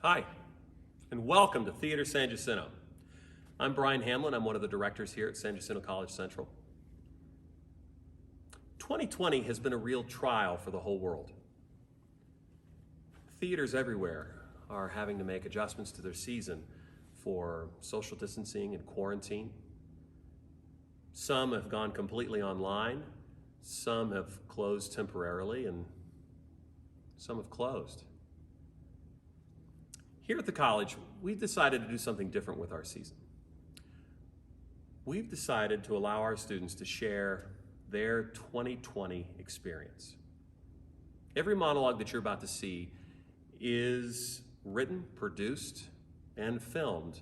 Hi, and welcome to Theater San Jacinto. I'm Brian Hamlin. I'm one of the directors here at San Jacinto College Central. 2020 has been a real trial for the whole world. Theaters everywhere are having to make adjustments to their season for social distancing and quarantine. Some have gone completely online, some have closed temporarily, and some have closed. Here at the college, we've decided to do something different with our season. We've decided to allow our students to share their 2020 experience. Every monologue that you're about to see is written, produced, and filmed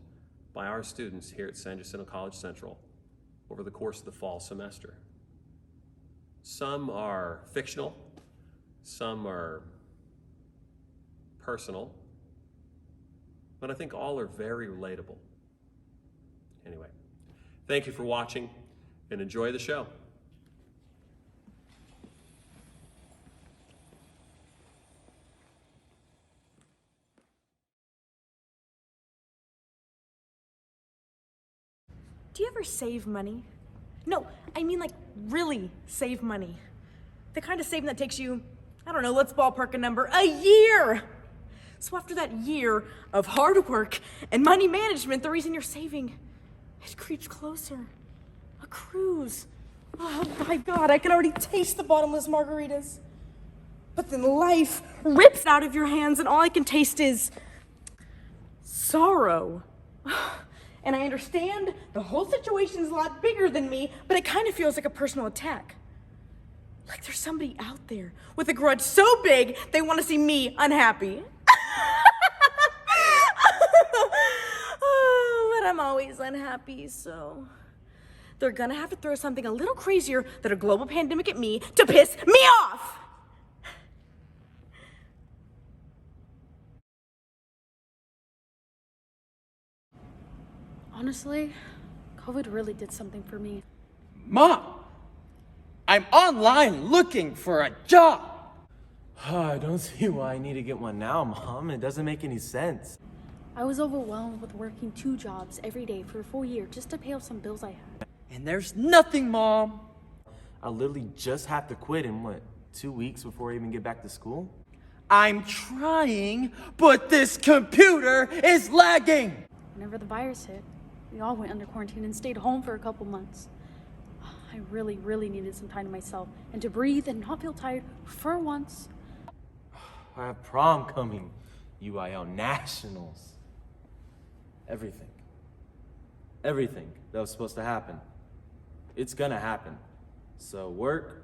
by our students here at San Jacinto College Central over the course of the fall semester. Some are fictional, some are personal, but I think all are very relatable. Anyway, thank you for watching and enjoy the show. Do you ever save money? No, I mean like really save money. The kind of saving that takes you, I don't know, let's ballpark a number, a year! So after that year of hard work and money management, the reason you're saving, it creeps closer. A cruise. Oh my God, I can already taste the bottomless margaritas. But then life rips out of your hands and all I can taste is sorrow. And I understand the whole situation's a lot bigger than me, but it kind of feels like a personal attack. Like there's somebody out there with a grudge so big they want to see me unhappy. Oh, but I'm always unhappy, so they're gonna have to throw something a little crazier than a global pandemic at me to piss me off. Honestly, COVID really did something for me. Mom, I'm online looking for a job. I don't see why I need to get one now, Mom. It doesn't make any sense. I was overwhelmed with working 2 jobs every day for a full year just to pay off some bills I had. And there's nothing, Mom. I'll literally just have to quit in 2 weeks before I even get back to school? I'm trying, but this computer is lagging. Whenever the virus hit, we all went under quarantine and stayed home for a couple months. I really needed some time to myself and to breathe and not feel tired for once. I have prom coming, UIL nationals. Everything that was supposed to happen. It's gonna happen. So work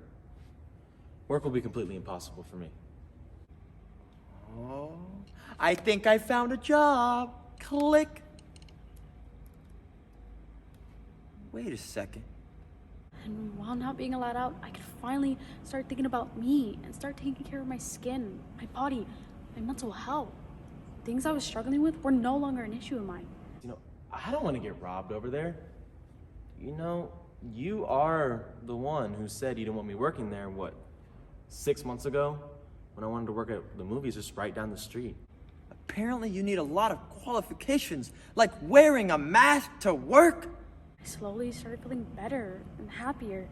will be completely impossible for me. Oh, I think I found a job. Click. Wait a second. And while not being allowed out, I could finally start thinking about me and start taking care of my skin, my body, my mental health. Things I was struggling with were no longer an issue of mine. I don't want to get robbed over there. You are the one who said you didn't want me working there, 6 months ago? When I wanted to work at the movies just right down the street. Apparently you need a lot of qualifications, like wearing a mask to work. I slowly started feeling better and happier.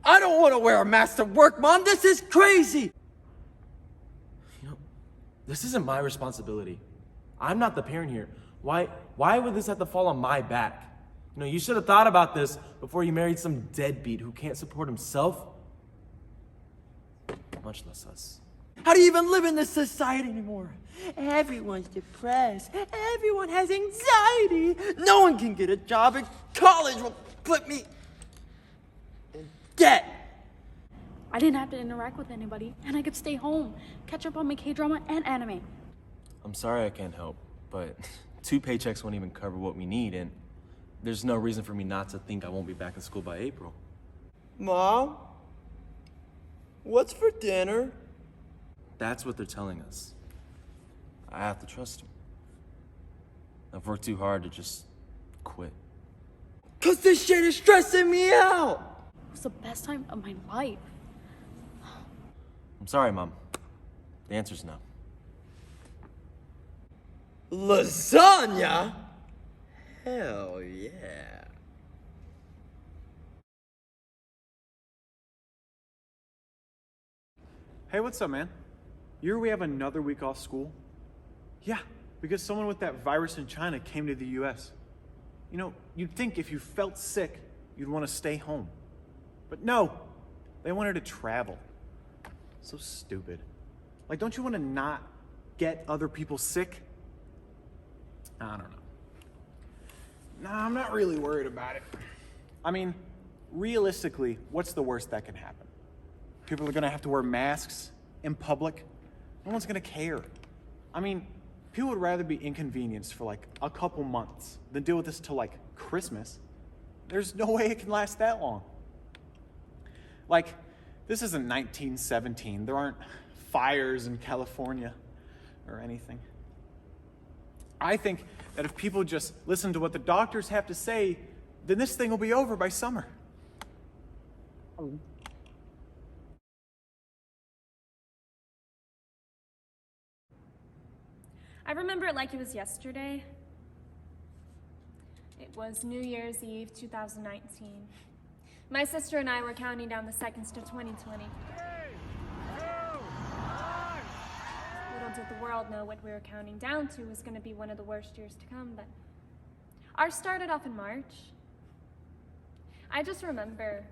I don't want to wear a mask to work, Mom. This is crazy. This isn't my responsibility. I'm not the parent here. Why would this have to fall on my back? You should have thought about this before you married some deadbeat who can't support himself, much less us. How do you even live in this society anymore? Everyone's depressed. Everyone has anxiety. No one can get a job, and college will put me in debt. I didn't have to interact with anybody, and I could stay home, catch up on my K-drama and anime. I'm sorry I can't help, but 2 paychecks won't even cover what we need, and there's no reason for me not to think I won't be back in school by April. Mom, what's for dinner? That's what they're telling us. I have to trust them. I've worked too hard to just quit. 'Cause this shit is stressing me out. It was the best time of my life. I'm sorry, Mom. The answer's no. Lasagna? Hell yeah. Hey, what's up, man? You hear we have another week off school? Yeah, because someone with that virus in China came to the US. You know, you'd think if you felt sick, you'd want to stay home. But no, they wanted to travel. So stupid. Like, don't you want to not get other people sick? I don't know. Nah, I'm not really worried about it. I mean, realistically, what's the worst that can happen? People are gonna have to wear masks in public. No one's gonna care. I mean, people would rather be inconvenienced for like a couple months than deal with this till like Christmas. There's no way it can last that long. Like, this isn't 1917. There aren't fires in California or anything. I think that if people just listen to what the doctors have to say, then this thing will be over by summer. I remember it like it was yesterday. It was New Year's Eve, 2019. My sister and I were counting down the seconds to 2020. Little did the world know what we were counting down to was going to be one of the worst years to come, but ours started off in March. I just remember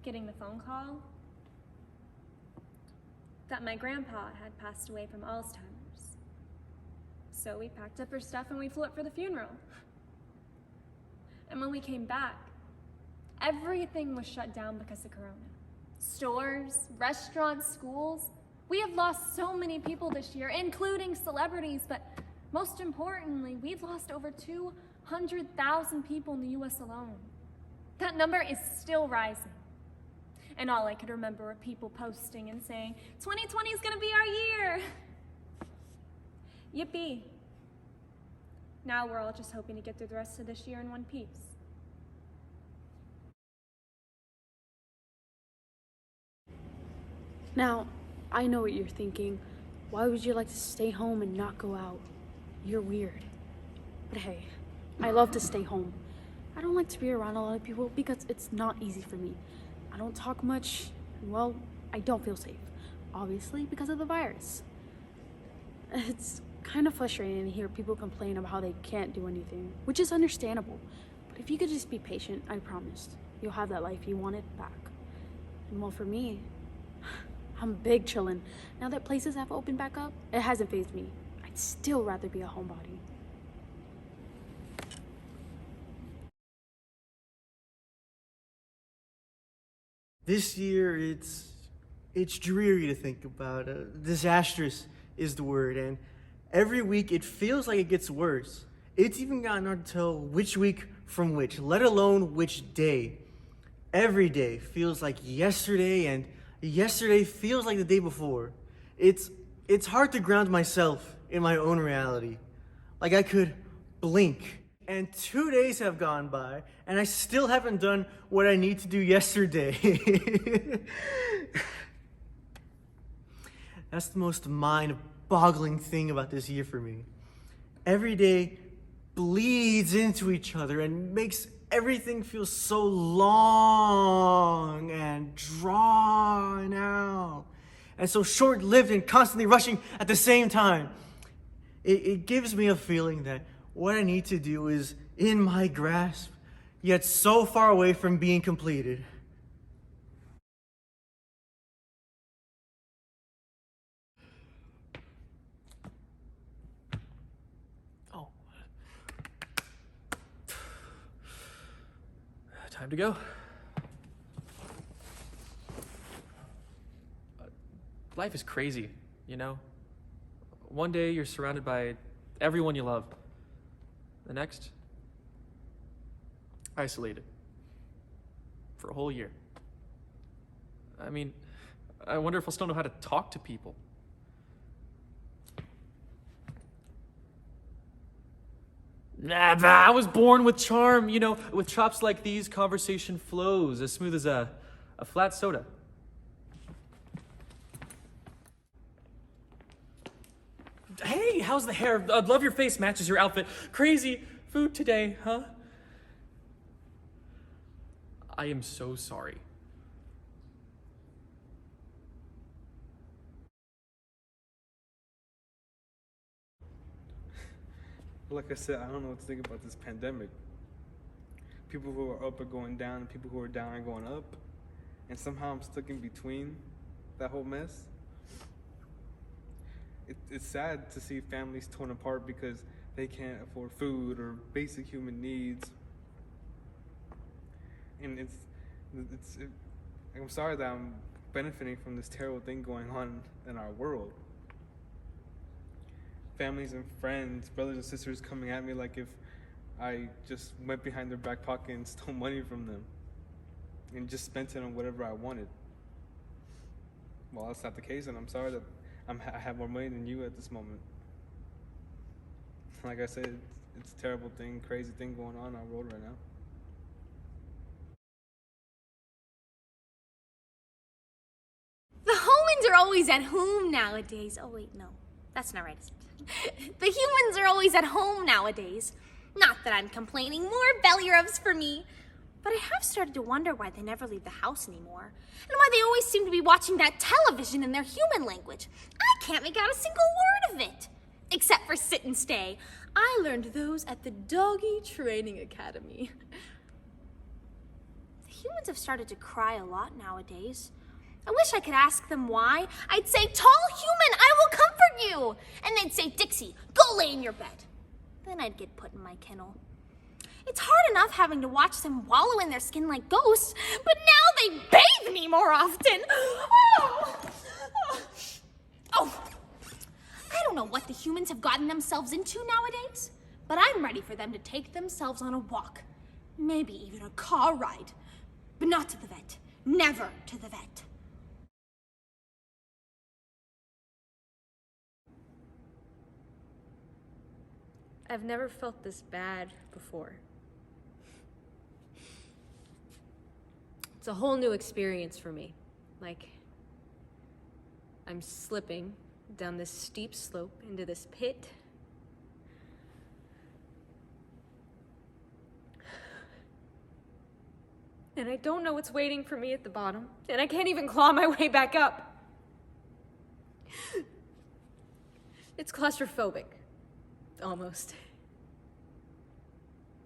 getting the phone call that my grandpa had passed away from Alzheimer's. So we packed up our stuff and we flew up for the funeral. And when we came back, everything was shut down because of Corona. Stores, restaurants, schools. We have lost so many people this year, including celebrities, but most importantly, we've lost over 200,000 people in the US alone. That number is still rising. And all I could remember were people posting and saying, 2020 is gonna be our year. Yippee. Now we're all just hoping to get through the rest of this year in one piece. Now, I know what you're thinking. Why would you like to stay home and not go out? You're weird. But hey, I love to stay home. I don't like to be around a lot of people because it's not easy for me. I don't talk much, and well, I don't feel safe. Obviously, because of the virus. It's kind of frustrating to hear people complain about how they can't do anything, which is understandable. But if you could just be patient, I promise, you'll have that life you wanted back. And well, for me, I'm big chillin'. Now that places have opened back up, it hasn't fazed me. I'd still rather be a homebody. This year, it's dreary to think about. Disastrous is the word, and every week it feels like it gets worse. It's even gotten hard to tell which week from which, let alone which day. Every day feels like yesterday, and yesterday feels like the day before. It's hard to ground myself in my own reality. Like I could blink, and 2 days have gone by, and I still haven't done what I need to do yesterday. That's the most mind-boggling thing about this year for me. Every day bleeds into each other and makes everything feel so long and drawn out, and so short-lived and constantly rushing at the same time. It gives me a feeling that what I need to do is in my grasp, yet so far away from being completed. Oh. Time to go. Life is crazy, you know? One day you're surrounded by everyone you love. The next, isolated. For a whole year. I mean, I wonder if I'll still know how to talk to people. Nah, bah, I was born with charm, you know, with chops like these, conversation flows as smooth as a flat soda. Hey, how's the hair? Love your face matches your outfit. Crazy food today, huh? I am so sorry. Like I said, I don't know what to think about this pandemic. People who are up are going down, and people who are down are going up. And somehow I'm stuck in between that whole mess. It's sad to see families torn apart because they can't afford food or basic human needs. And I'm sorry that I'm benefiting from this terrible thing going on in our world. Families and friends, brothers and sisters coming at me like if I just went behind their back pocket and stole money from them and just spent it on whatever I wanted. Well, that's not the case, and I'm sorry that I have more money than you at this moment. Like I said, it's a terrible thing, crazy thing going on in our world right now. The humans are always at home nowadays. Oh wait, no, that's not right. The humans are always at home nowadays. Not that I'm complaining, more belly rubs for me. But I have started to wonder why they never leave the house anymore. And why they always seem to be watching that television in their human language. I can't make out a single word of it. Except for sit and stay. I learned those at the Doggy Training Academy. The humans have started to cry a lot nowadays. I wish I could ask them why. I'd say, tall human, I will comfort you. And they'd say, Dixie, go lay in your bed. Then I'd get put in my kennel. It's hard enough having to watch them wallow in their skin like ghosts, but now they bathe me more often. Oh, I don't know what the humans have gotten themselves into nowadays, but I'm ready for them to take themselves on a walk. Maybe even a car ride. But not to the vet. Never to the vet. I've never felt this bad before. It's a whole new experience for me. Like, I'm slipping down this steep slope into this pit. And I don't know what's waiting for me at the bottom. And I can't even claw my way back up. It's claustrophobic. Almost.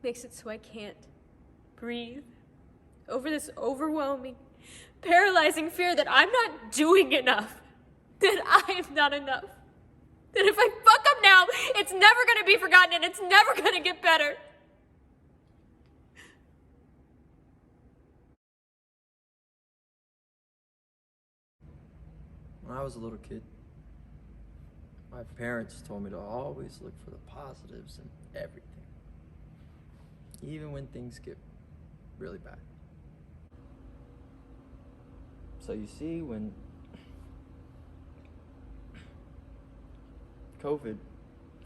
Makes it so I can't breathe over this overwhelming, paralyzing fear that I'm not doing enough, that I'm not enough, that if I fuck up now, it's never gonna be forgotten and it's never gonna get better. When I was a little kid, my parents told me to always look for the positives in everything, even when things get really bad. So you see, when COVID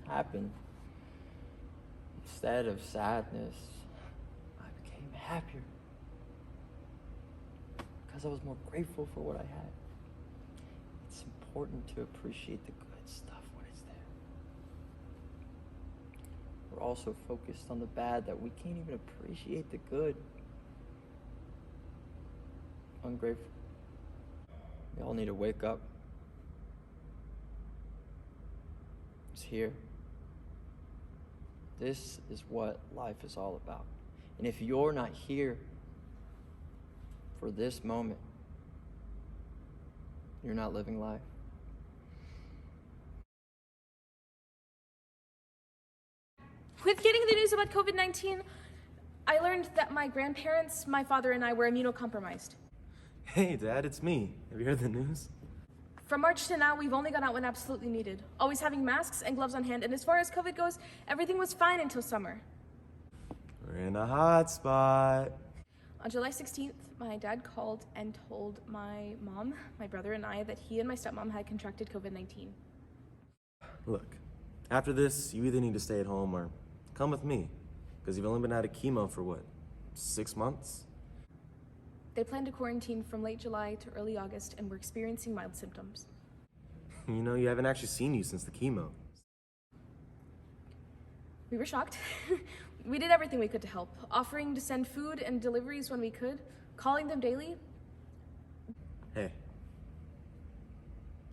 happened, instead of sadness, I became happier because I was more grateful for what I had. It's important to appreciate the good stuff when it's there. We're also focused on the bad that we can't even appreciate the good. Ungrateful. We all need to wake up. It's here. This is what life is all about. And if you're not here for this moment, you're not living life. With getting the news about COVID-19, I learned that my grandparents, my father, and I were immunocompromised. Hey, Dad, it's me. Have you heard the news? From March to now, we've only gone out when absolutely needed, always having masks and gloves on hand, and as far as COVID goes, everything was fine until summer. We're in a hot spot. On July 16th, my dad called and told my mom, my brother, and I that he and my stepmom had contracted COVID-19. Look, after this, you either need to stay at home or come with me, because you've only been out of chemo for what, 6 months? They plan to quarantine from late July to early August, and we're experiencing mild symptoms. You know, you haven't actually seen you since the chemo. We were shocked. We did everything we could to help, offering to send food and deliveries when we could, calling them daily. Hey.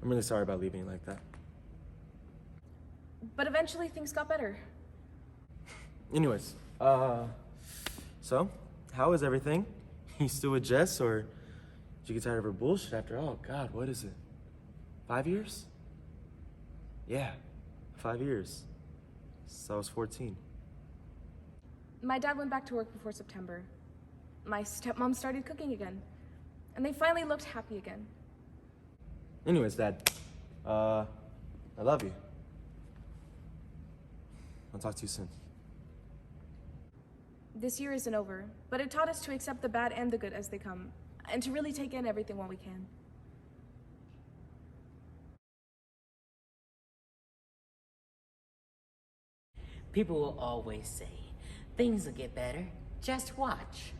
I'm really sorry about leaving you like that. But eventually things got better. Anyways, so, how is everything? You still with Jess, or did you get tired of her bullshit after all? God, what is it? 5 years? Yeah, 5 years. Since I was 14. My dad went back to work before September. My stepmom started cooking again. And they finally looked happy again. Anyways, Dad, I love you. I'll talk to you soon. This year isn't over, but it taught us to accept the bad and the good as they come, and to really take in everything while we can. People will always say, things will get better, just watch.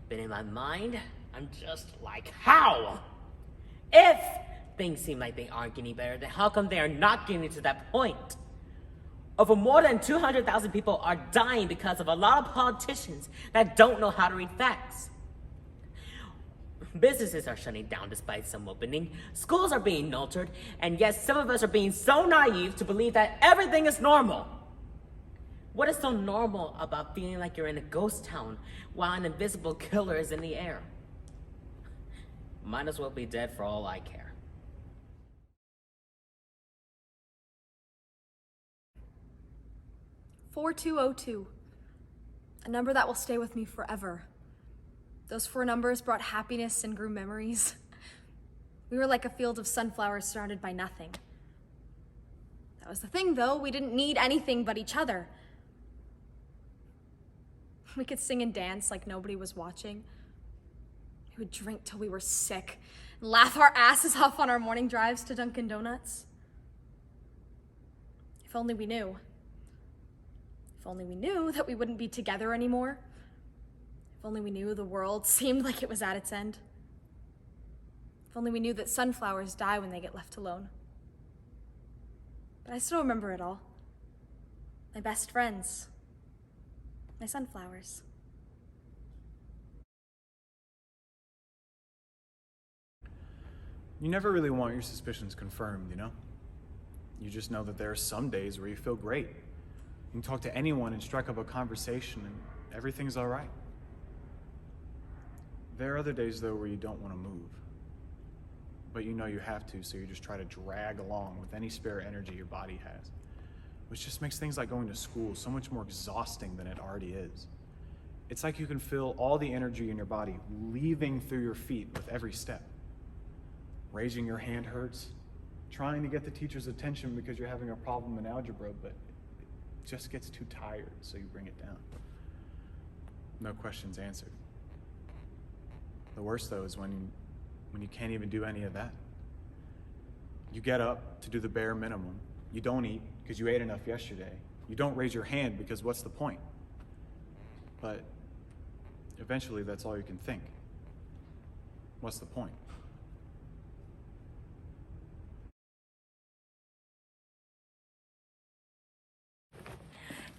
But in my mind, I'm just like, how? If things seem like they aren't getting better, then how come they are not getting to that point? Over more than 200,000 people are dying because of a lot of politicians that don't know how to read facts. Businesses are shutting down despite some opening. Schools are being nurtured, and yes, some of us are being so naive to believe that everything is normal. What is so normal about feeling like you're in a ghost town while an invisible killer is in the air? Might as well be dead for all I care. "4202, a number that will stay with me forever. Those 4 numbers brought happiness and grew memories. We were like a field of sunflowers surrounded by nothing. That was the thing, though. We didn't need anything but each other. We could sing and dance like nobody was watching. We would drink till we were sick and laugh our asses off on our morning drives to Dunkin' Donuts. If only we knew. If only we knew that we wouldn't be together anymore. If only we knew the world seemed like it was at its end. If only we knew that sunflowers die when they get left alone. But I still remember it all. My best friends. My sunflowers. You never really want your suspicions confirmed, you know? You just know that there are some days where you feel great. You can talk to anyone and strike up a conversation and everything's all right. There are other days, though, where you don't want to move. But you know you have to, so you just try to drag along with any spare energy your body has. Which just makes things like going to school so much more exhausting than it already is. It's like you can feel all the energy in your body leaving through your feet with every step. Raising your hand hurts, trying to get the teacher's attention because you're having a problem in algebra, but it just gets too tired, so you bring it down. No questions answered. The worst, though, is when you can't even do any of that. You get up to do the bare minimum. You don't eat because you ate enough yesterday. You don't raise your hand because what's the point? But eventually that's all you can think. What's the point?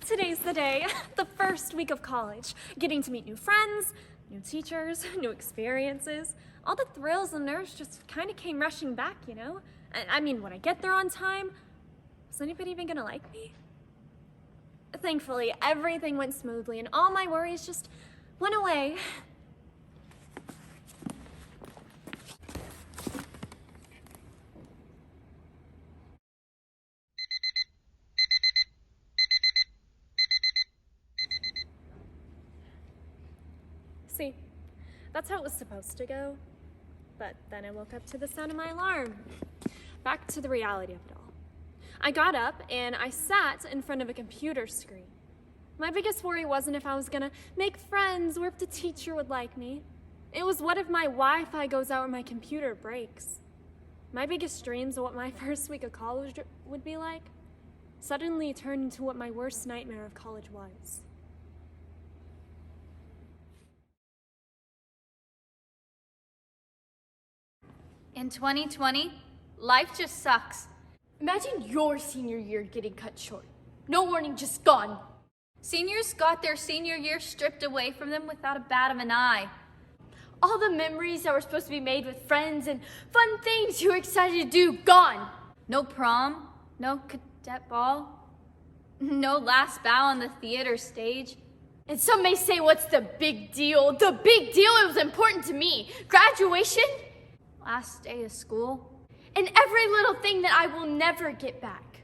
Today's the day, the first week of college. Getting to meet new friends, new teachers, new experiences. All the thrills and nerves just kind of came rushing back, you know? I mean, when I get there on time, is anybody even gonna like me? Thankfully, everything went smoothly and all my worries just went away. See, that's how it was supposed to go. But then I woke up to the sound of my alarm. Back to the reality of it all. I got up and I sat in front of a computer screen. My biggest worry wasn't if I was gonna make friends or if the teacher would like me. It was what if my Wi-Fi goes out or my computer breaks. My biggest dreams of what my first week of college would be like suddenly turned into what my worst nightmare of college was. In 2020, life just sucks. Imagine your senior year getting cut short. No warning, just gone. Seniors got their senior year stripped away from them without a bat of an eye. All the memories that were supposed to be made with friends and fun things you were excited to do, gone. No prom, no cadet ball, no last bow on the theater stage. And some may say, what's the big deal? The big deal, it was important to me. Graduation, last day of school, and every little thing that I will never get back.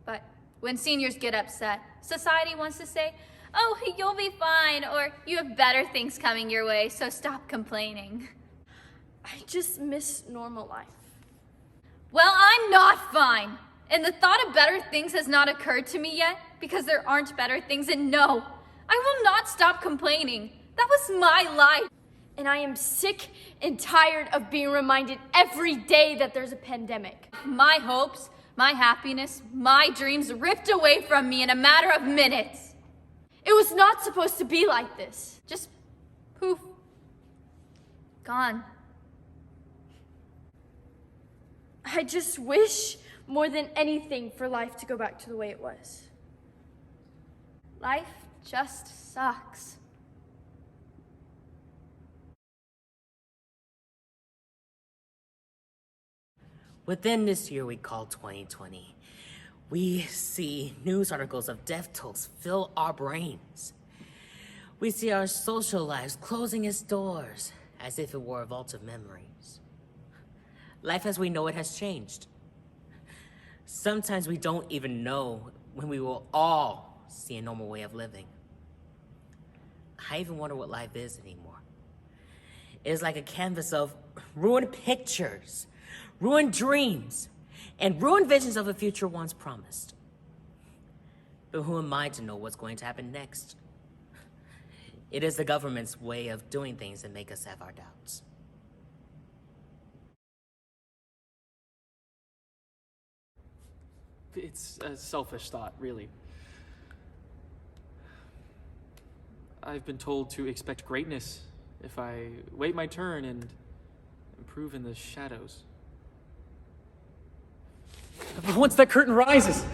But when seniors get upset, society wants to say, oh, you'll be fine, or you have better things coming your way, so stop complaining. I just miss normal life. Well, I'm not fine. And the thought of better things has not occurred to me yet, because there aren't better things, and no, I will not stop complaining. That was my life. And I am sick and tired of being reminded every day that there's a pandemic. My hopes, my happiness, my dreams ripped away from me in a matter of minutes. It was not supposed to be like this. Just poof. Gone. I just wish more than anything for life to go back to the way it was. Life just sucks. Within this year we call 2020, we see news articles of death tolls fill our brains. We see our social lives closing its doors as if it were a vault of memories. Life as we know it has changed. Sometimes we don't even know when we will all see a normal way of living. I even wonder what life is anymore. It is like a canvas of ruined pictures, ruined dreams, and ruined visions of a future once promised. But who am I to know what's going to happen next? It is the government's way of doing things that make us have our doubts. It's a selfish thought, really. I've been told to expect greatness if I wait my turn and improve in the shadows. But once that curtain rises,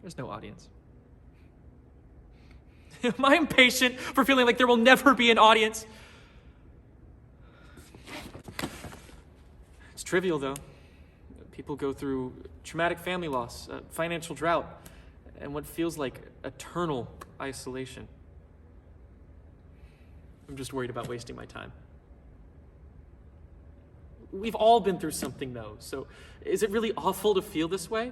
there's no audience. Am I impatient for feeling like there will never be an audience? It's trivial, though. People go through traumatic family loss, financial drought, and what feels like eternal isolation. I'm just worried about wasting my time. We've all been through something, though, so is it really awful to feel this way?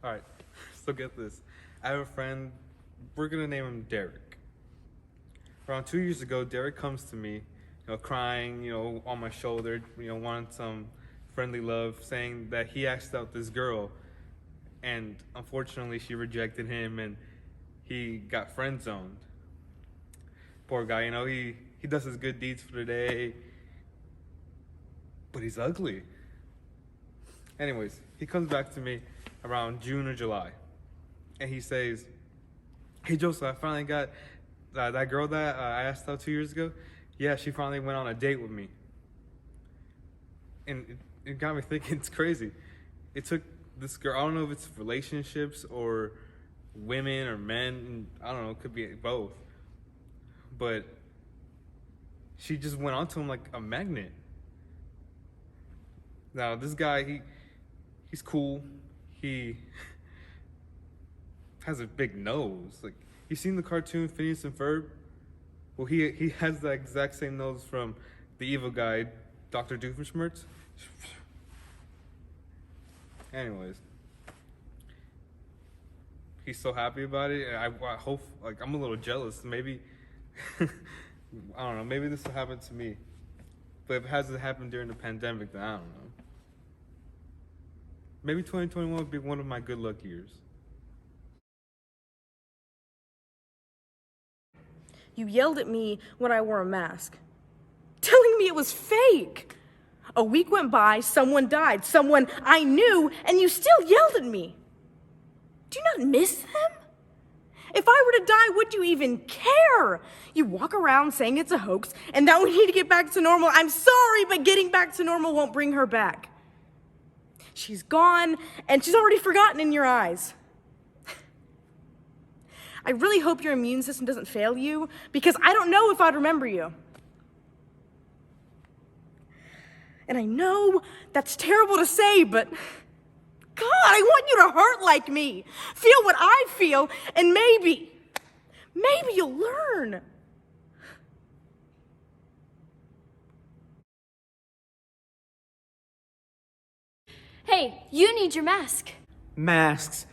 All right, so get this. I have a friend, we're gonna name him Derek. Around 2 years ago, Derek comes to me, crying, on my shoulder, wanting some friendly love, saying that he asked out this girl, and unfortunately she rejected him and he got friend zoned. Poor guy, he does his good deeds for the day, but he's ugly. Anyways, he comes back to me around June or July, and he says, hey Joseph, I finally got that girl that I asked out 2 years ago. Yeah, she finally went on a date with me. And it got me thinking, it's crazy. It took this girl, I don't know if it's relationships or women or men, I don't know, it could be both, but she just went on to him like a magnet. Now this guy, he's cool. He has a big nose. Like, you seen the cartoon Phineas and Ferb? Well, he has the exact same nose from the evil guy, Dr. Doofenshmirtz. Anyways, he's so happy about it, and I hope, like, I'm a little jealous. Maybe, I don't know, maybe this will happen to me. But if it hasn't happened during the pandemic, then I don't know. Maybe 2021 would be one of my good luck years. You yelled at me when I wore a mask, telling me it was fake. A week went by, someone died, someone I knew, and you still yelled at me. Do you not miss them? If I were to die, would you even care? You walk around saying it's a hoax, and that we need to get back to normal. I'm sorry, but getting back to normal won't bring her back. She's gone, and she's already forgotten in your eyes. I really hope your immune system doesn't fail you, because I don't know if I'd remember you. And I know that's terrible to say, but God, I want you to hurt like me. Feel what I feel, and maybe you'll learn. Hey, you need your mask. Masks.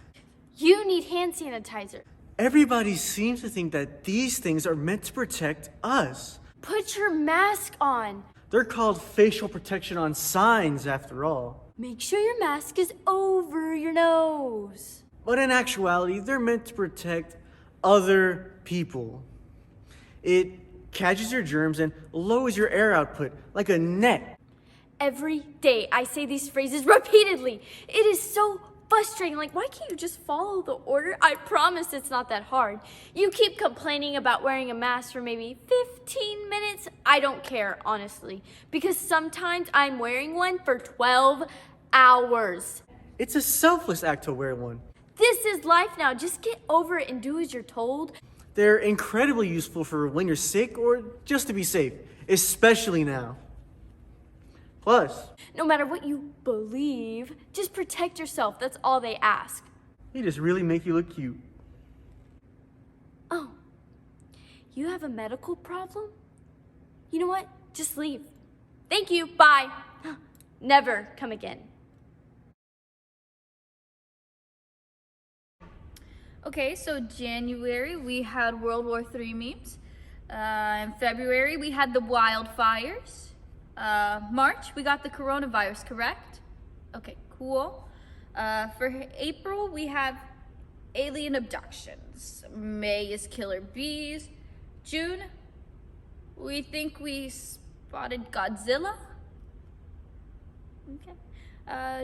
You need hand sanitizer. Everybody seems to think that these things are meant to protect us. Put your mask on. They're called facial protection on signs, after all. Make sure your mask is over your nose. But in actuality, they're meant to protect other people. It catches your germs and lowers your air output like a net. Every day I say these phrases repeatedly. It is so frustrating. Like, why can't you just follow the order? I promise it's not that hard. You keep complaining about wearing a mask for maybe 15 minutes. I don't care, honestly, because sometimes I'm wearing one for 12 hours. It's a selfless act to wear one. This is life now. Just get over it and do as you're told. They're incredibly useful for when you're sick or just to be safe, especially now. Plus, no matter what you believe, just protect yourself. That's all they ask. They just really make you look cute. Oh, you have a medical problem? You know what? Just leave. Thank you. Bye. Never come again. Okay, so January we had World War III memes. In February we had the wildfires. March we got the coronavirus, correct? Okay, cool. For April we have alien abductions. May is killer bees. June, we think we spotted Godzilla. Okay.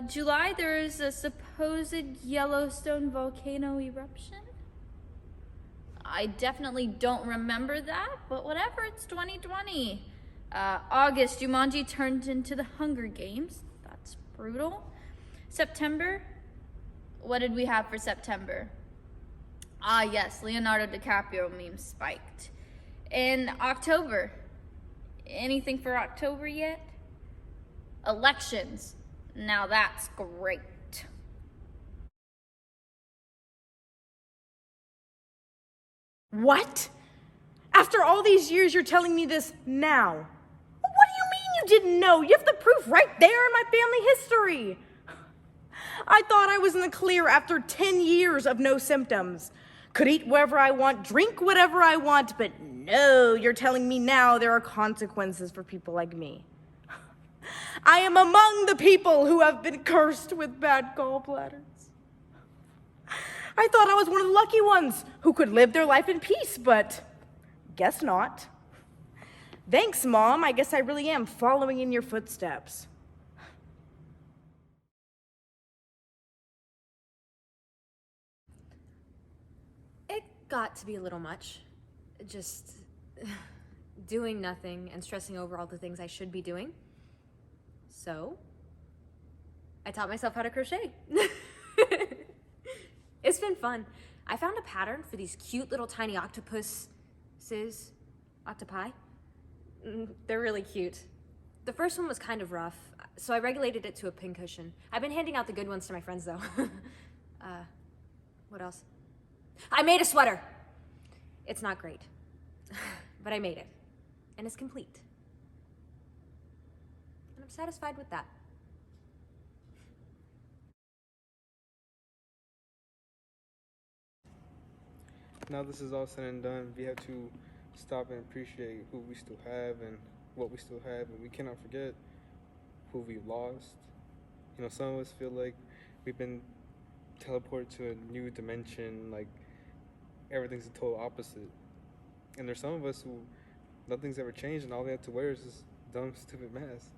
July, there is a supposed Yellowstone volcano eruption. I definitely don't remember that, but whatever, it's 2020. August, Jumanji turned into the Hunger Games. That's brutal. September, what did we have for September? Ah, yes, Leonardo DiCaprio meme spiked. In October, anything for October yet? Elections. Now that's great. What? After all these years, you're telling me this now? What do you mean you didn't know? You have the proof right there in my family history. I thought I was in the clear after 10 years of no symptoms. Could eat wherever I want, drink whatever I want, but no, you're telling me now there are consequences for people like me. I am among the people who have been cursed with bad gallbladders. I thought I was one of the lucky ones who could live their life in peace, but guess not. Thanks, Mom. I guess I really am following in your footsteps. It got to be a little much. Just doing nothing and stressing over all the things I should be doing. So, I taught myself how to crochet. It's been fun. I found a pattern for these cute little tiny octopuses. Octopi? They're really cute. The first one was kind of rough, so I regulated it to a pincushion. I've been handing out the good ones to my friends, though. What else? I made a sweater! It's not great, but I made it, and it's complete. And I'm satisfied with that. Now this is all said and done, we have to stop and appreciate who we still have and what we still have, and we cannot forget who we've lost. You know, some of us feel like we've been teleported to a new dimension, like everything's the total opposite. And there's some of us who nothing's ever changed and all they have to wear is this dumb, stupid mask.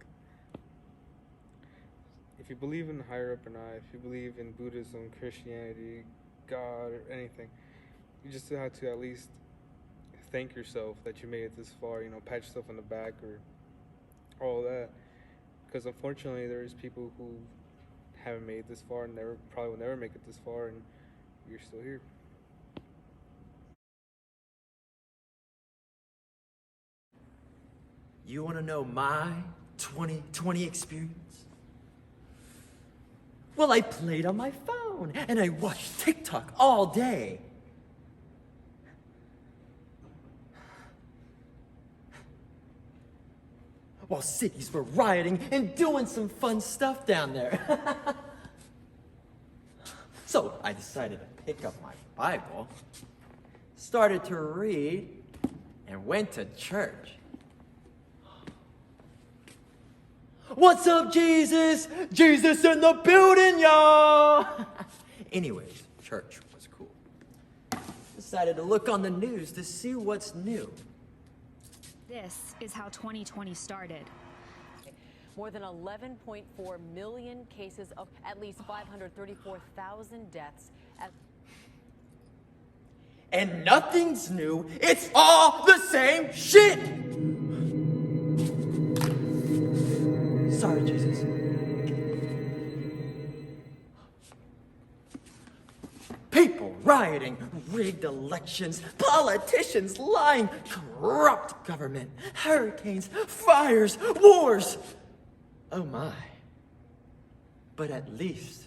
If you believe in higher up or not, if you believe in Buddhism, Christianity, God, or anything, you just have to at least thank yourself that you made it this far, you know, pat yourself on the back or all that. Because unfortunately, there's people who haven't made it this far and probably will never make it this far, and you're still here. You want to know my 2020 experience? Well, I played on my phone and I watched TikTok all day. While cities were rioting and doing some fun stuff down there. So I decided to pick up my Bible, started to read, and went to church. What's up, Jesus? Jesus in the building, y'all! Anyways, church was cool. Decided to look on the news to see what's new. This is how 2020 started. More than 11.4 million cases of at least 534,000 deaths. And nothing's new. It's all the same shit! Sorry, Jesus. People rioting, rigged elections, politicians lying, corrupt government, hurricanes, fires, wars. Oh my. But at least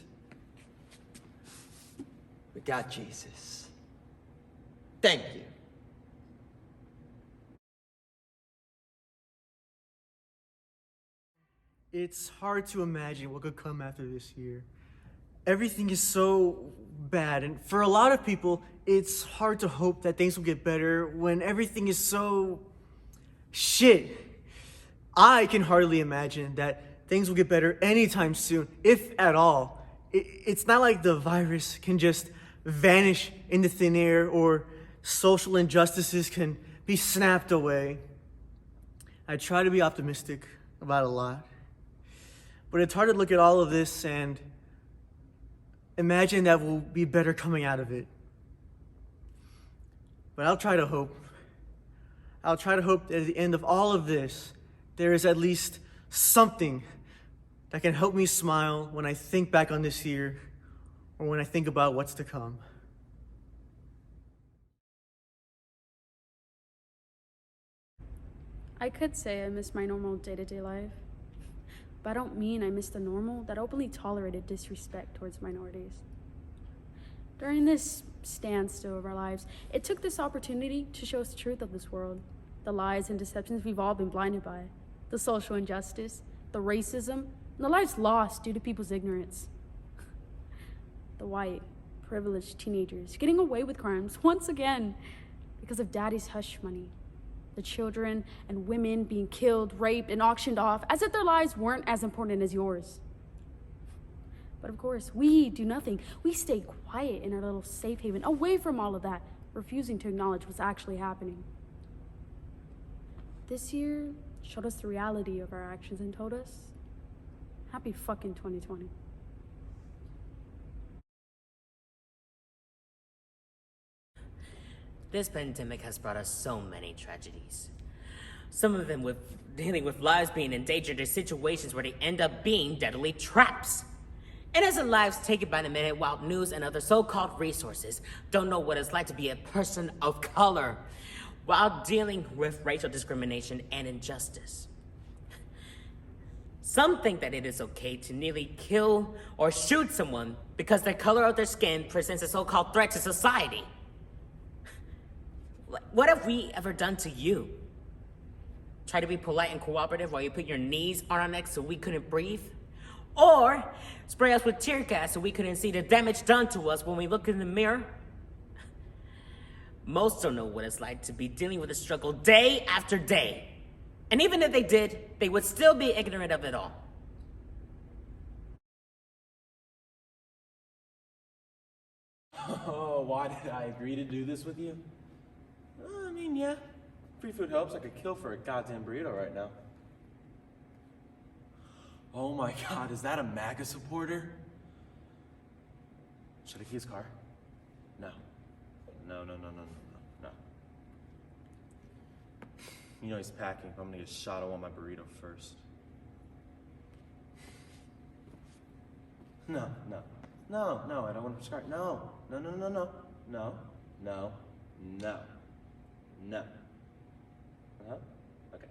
we got Jesus. Thank you. It's hard to imagine what could come after this year. Everything is so bad, and for a lot of people, it's hard to hope that things will get better when everything is so shit. I can hardly imagine that things will get better anytime soon, if at all. It's not like the virus can just vanish into thin air or social injustices can be snapped away. I try to be optimistic about a lot, but it's hard to look at all of this and imagine that we'll be better coming out of it. But I'll try to hope. I'll try to hope that at the end of all of this, there is at least something that can help me smile when I think back on this year or when I think about what's to come. I could say I miss my normal day-to-day life, but I don't mean I miss the normal that openly tolerated disrespect towards minorities. During this standstill of our lives, it took this opportunity to show us the truth of this world, the lies and deceptions we've all been blinded by, the social injustice, the racism, and the lives lost due to people's ignorance. The white, privileged teenagers getting away with crimes once again because of daddy's hush money. The children and women being killed, raped, and auctioned off as if their lives weren't as important as yours. But of course, we do nothing. We stay quiet in our little safe haven, away from all of that, refusing to acknowledge what's actually happening. This year showed us the reality of our actions and told us, happy fucking 2020. This pandemic has brought us so many tragedies. Some of them with dealing with lives being endangered in situations where they end up being deadly traps. Innocent lives taken by the minute while news and other so-called resources don't know what it's like to be a person of color while dealing with racial discrimination and injustice. Some think that it is okay to nearly kill or shoot someone because the color of their skin presents a so-called threat to society. What have we ever done to you? Try to be polite and cooperative while you put your knees on our necks so we couldn't breathe? Or spray us with tear gas so we couldn't see the damage done to us when we look in the mirror? Most don't know what it's like to be dealing with the struggle day after day. And even if they did, they would still be ignorant of it all. Oh, why did I agree to do this with you? I mean, yeah, free food helps. I could kill for a goddamn burrito right now. Oh my God, is that a MAGA supporter? Should I key his car? No. No. You know he's packing. I'm gonna get shot. I want my burrito first. No, I don't want to start. No. Okay.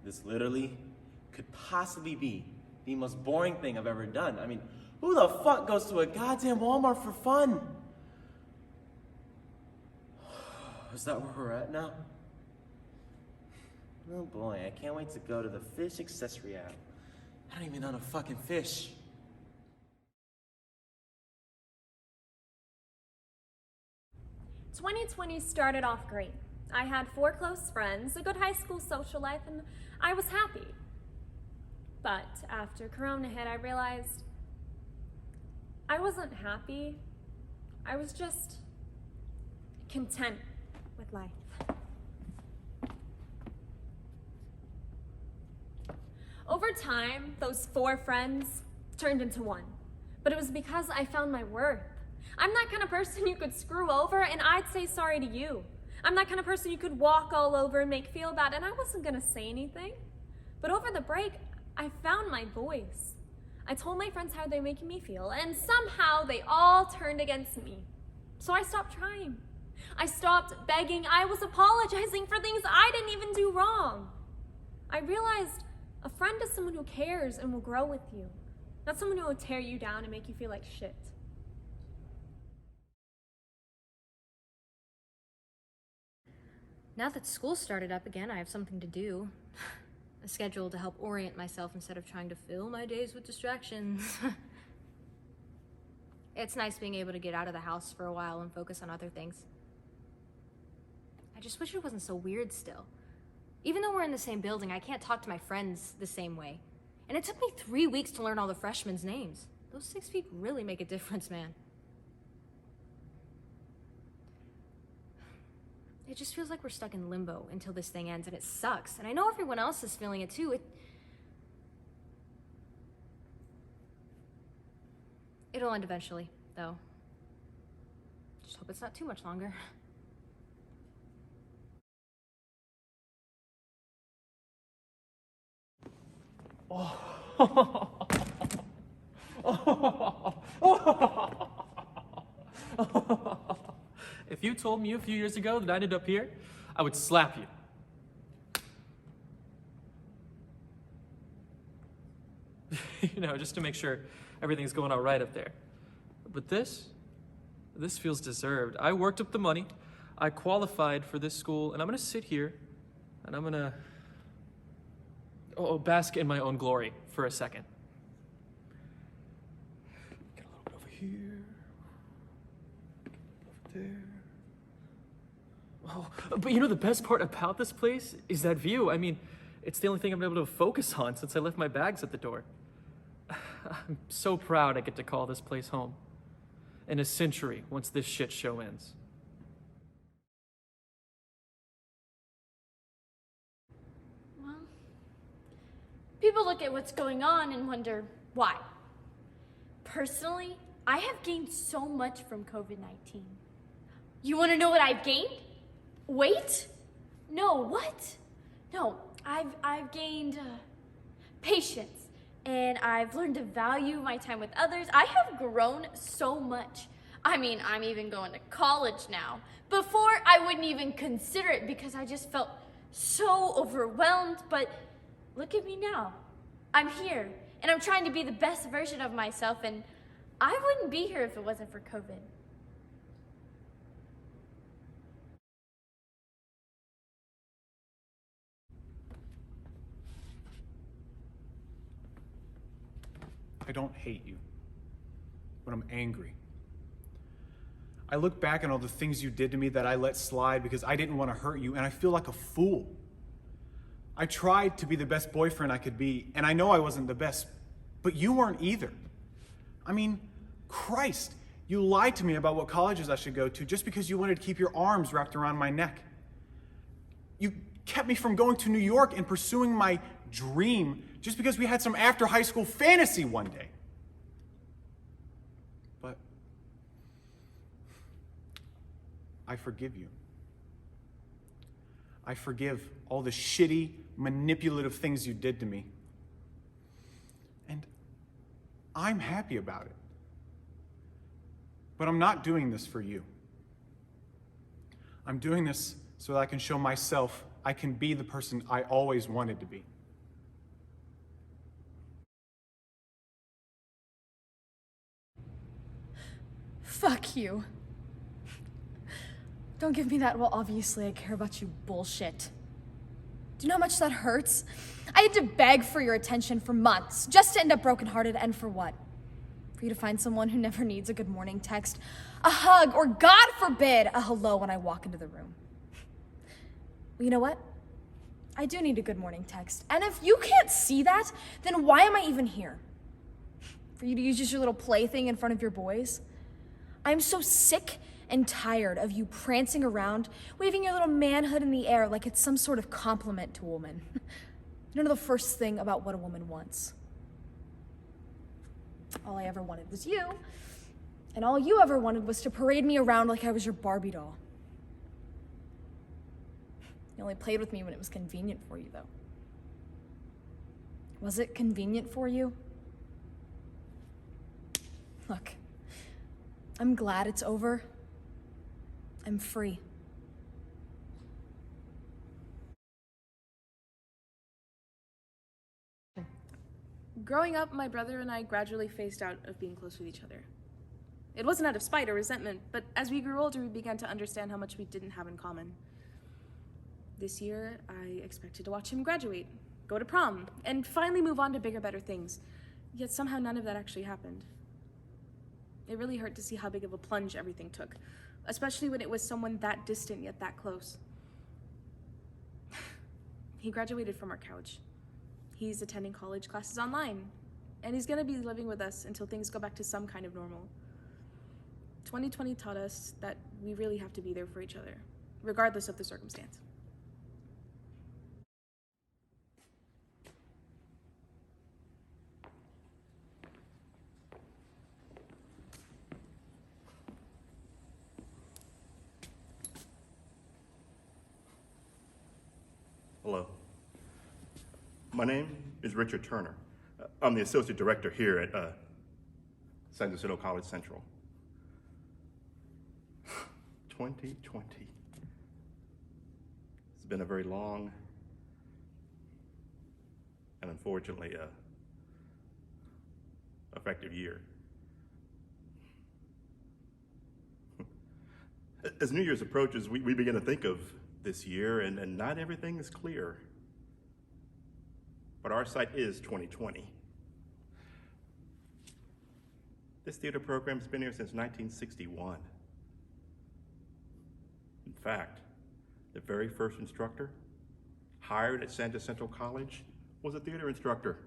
This literally could possibly be the most boring thing I've ever done. I mean, who the fuck goes to a goddamn Walmart for fun? Is that where we're at now? Oh boy, I can't wait to go to the fish accessory app. I don't even own a fucking fish. – 2020 started off great. I had 4 close friends, a good high school social life, and I was happy. But after Corona hit, I realized I wasn't happy. I was just content with life. Over time, those 4 friends turned into 1. But it was because I found my worth. I'm that kind of person you could screw over and I'd say sorry to you. I'm that kind of person you could walk all over and make feel bad, and I wasn't gonna say anything. But over the break, I found my voice. I told my friends how they were making me feel, and somehow they all turned against me. So I stopped trying. I stopped begging. I was apologizing for things I didn't even do wrong. I realized a friend is someone who cares and will grow with you, not someone who will tear you down and make you feel like shit. Now that school started up again, I have something to do. A schedule to help orient myself instead of trying to fill my days with distractions. It's nice being able to get out of the house for a while and focus on other things. I just wish it wasn't so weird still. Even though we're in the same building, I can't talk to my friends the same way. And it took me 3 weeks to learn all the freshmen''s names. Those 6 feet really make a difference, man. It just feels like we're stuck in limbo until this thing ends, and it sucks. And I know everyone else is feeling it too. It'll end eventually, though. Just hope it's not too much longer. If you told me a few years ago that I'd end up here, I would slap you. You know, just to make sure everything's going all right up there. But this feels deserved. I worked up the money, I qualified for this school, and I'm gonna sit here, and I'm gonna bask in my own glory for a second. Get a little bit over here, over there. Oh, but you know the best part about this place is that view. I mean, it's the only thing I've been able to focus on since I left my bags at the door. I'm so proud I get to call this place home. In a century, once this shit show ends. Well, people look at what's going on and wonder why. Personally, I have gained so much from COVID-19. You want to know what I've gained? Weight? No, what? No, I've gained patience. And I've learned to value my time with others. I have grown so much. I mean, I'm even going to college now. Before, I wouldn't even consider it because I just felt so overwhelmed, but look at me now. I'm here, and I'm trying to be the best version of myself, and I wouldn't be here if it wasn't for COVID. I don't hate you, but I'm angry. I look back on all the things you did to me that I let slide because I didn't want to hurt you, and I feel like a fool. I tried to be the best boyfriend I could be, and I know I wasn't the best, but you weren't either. I mean, Christ, you lied to me about what colleges I should go to just because you wanted to keep your arms wrapped around my neck. You kept me from going to New York and pursuing my dream just because we had some after high school fantasy one day. But I forgive you. I forgive all the shitty, manipulative things you did to me. And I'm happy about it. But I'm not doing this for you. I'm doing this so that I can show myself I can be the person I always wanted to be. Fuck you. Don't give me that, well, obviously I care about you bullshit. Do you know how much that hurts? I had to beg for your attention for months, just to end up brokenhearted, and for what? For you to find someone who never needs a good morning text, a hug, or God forbid, a hello when I walk into the room. Well, you know what? I do need a good morning text. And if you can't see that, then why am I even here? For you to use just your little plaything in front of your boys? I'm so sick and tired of you prancing around, waving your little manhood in the air like it's some sort of compliment to a woman. You don't know the first thing about what a woman wants. All I ever wanted was you, and all you ever wanted was to parade me around like I was your Barbie doll. You only played with me when it was convenient for you, though. Was it convenient for you? Look, I'm glad it's over. I'm free. Growing up, my brother and I gradually phased out of being close with each other. It wasn't out of spite or resentment, but as we grew older, we began to understand how much we didn't have in common. This year, I expected to watch him graduate, go to prom, and finally move on to bigger, better things. Yet somehow none of that actually happened. It really hurt to see how big of a plunge everything took, especially when it was someone that distant yet that close. He graduated from our couch. He's attending college classes online, and he's gonna be living with us until things go back to some kind of normal. 2020 taught us that we really have to be there for each other, regardless of the circumstance. Hello. My name is Richard Turner. I'm the Associate Director here at San Jacinto College Central. 2020. It's been a very long and unfortunately effective year. As New Year's approaches, we begin to think of this year, and not everything is clear. But our sight is 2020. This theater program has been here since 1961. In fact, the very first instructor hired at San Jacinto College was a theater instructor.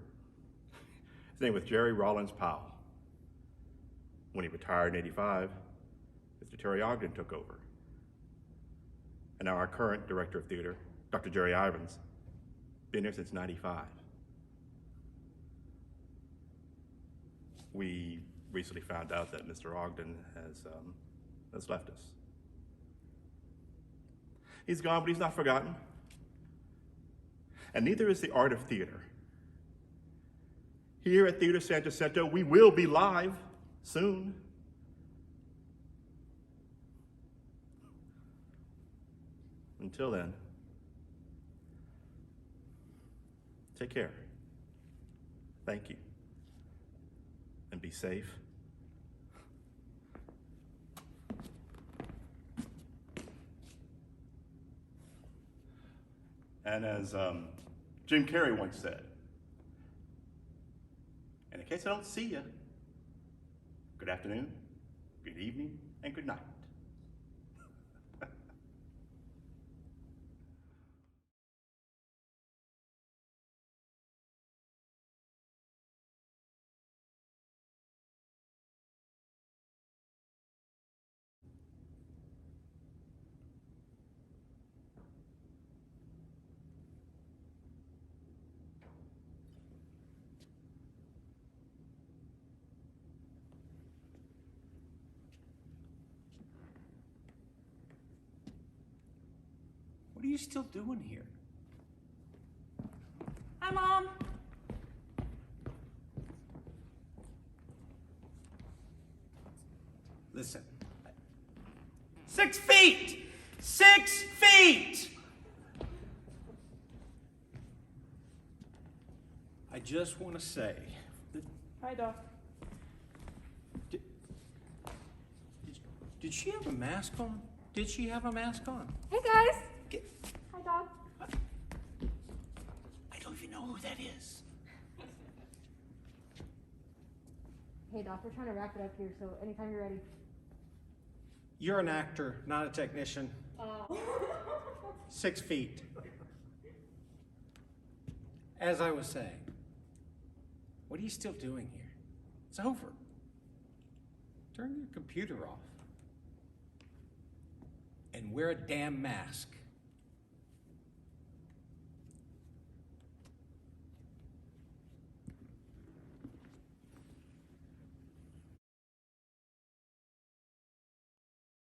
His name was Jerry Rollins Powell. When he retired in '85, Mr. Terry Ogden took over. And now our current director of theater, Dr. Jerry Ivins, been here since '95. We recently found out that Mr. Ogden has left us. He's gone, but he's not forgotten. And neither is the art of theater. Here at Theater San Jacinto, we will be live soon. Until then, take care. Thank you. And be safe. And as Jim Carrey once said, in case I don't see you, good afternoon, good evening, and good night. What are you still doing here? Hi, Mom. Listen. 6 feet! 6 feet! I just want to say that. Hi, Doc. Did she have a mask on? Did she have a mask on? Hey guys. Hi, dog. I don't even know who that is. Hey, Doc, we're trying to wrap it up here, so anytime you're ready. You're an actor, not a technician. 6 feet. As I was saying, what are you still doing here? It's over. Turn your computer off. And wear a damn mask.